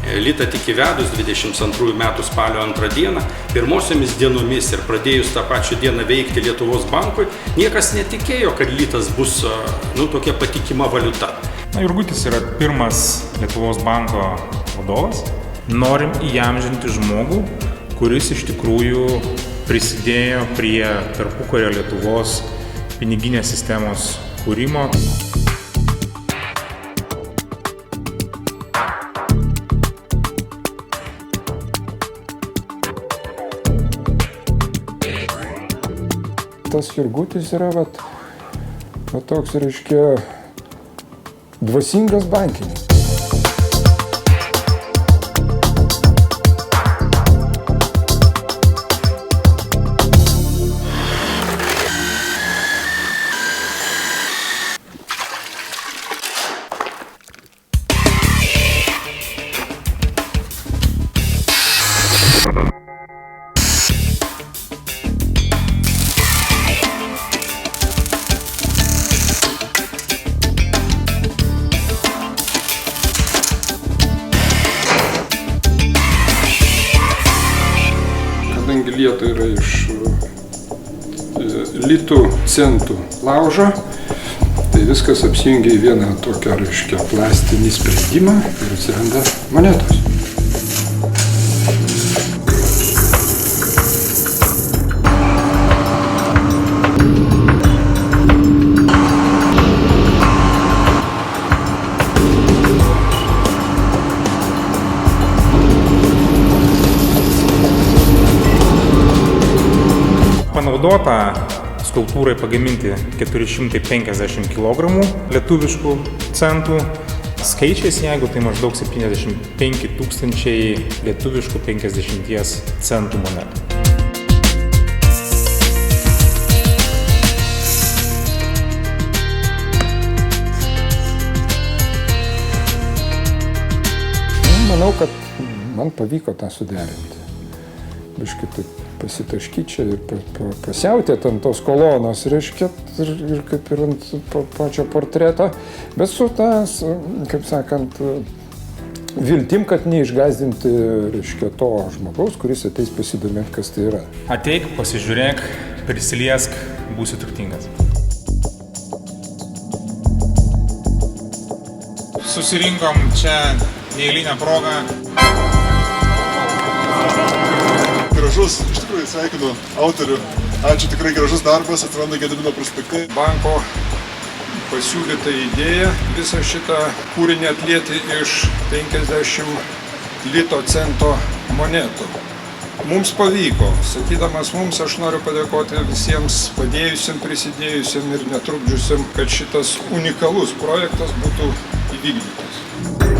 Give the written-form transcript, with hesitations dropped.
Litą tik įvedus 22 metų spalio 2 dieną, pirmosiomis dienomis ir pradėjus tą pačią dieną veikti Lietuvos bankui, niekas netikėjo, kad litas bus tokia patikima valiuta. Jurgutis yra pirmas Lietuvos banko vadovas. Norim įamžinti žmogų, kuris iš tikrųjų prisidėjo prie tarpukario Lietuvos piniginės sistemos kūrimo. Tas Jurgutis yra toks, reiškia, dvasingas bankininkas. Kadangi lieta yra iš litų centų laužo, tai viskas apsijungia į vieną tokią, reiškia, plastinį sprendimą ir atsiranda monetos. Panaudota skulptūrai pagaminti 450 kg lietuviškų centų. Skaičiais, jeigu tai maždaug 75 000 lietuviškų 50 centų monetų. Manau, kad man pavyko tą suderinti. Biškai taip pasitaškyti čia ir pasiautėt ant tos kolonos, reiškia, ir kaip ir ant pačio portreto, bet su tas, kaip sakant, viltim, kad neišgąsdinti, reiškia, to žmogaus, kuris ateis pasidomėti, kas tai yra. Ateik, pasižiūrėk, prisiliesk, būsi turtingas. Susirinkom čia neeilinę progą. Gražus, iš tikrųjų sveikinu autorių. Ačiū, tikrai gražus darbas, atranda Gedimino prospekte. Banko pasiūlyta idėja visą šitą kūrinį atlieti iš 50 lito cento monetų. Mums pavyko. Sakydamas mums, aš noriu padėkoti visiems padėjusiam, prisidėjusiam ir netrukdžiusiam, kad šitas unikalus projektas būtų įvykdytas.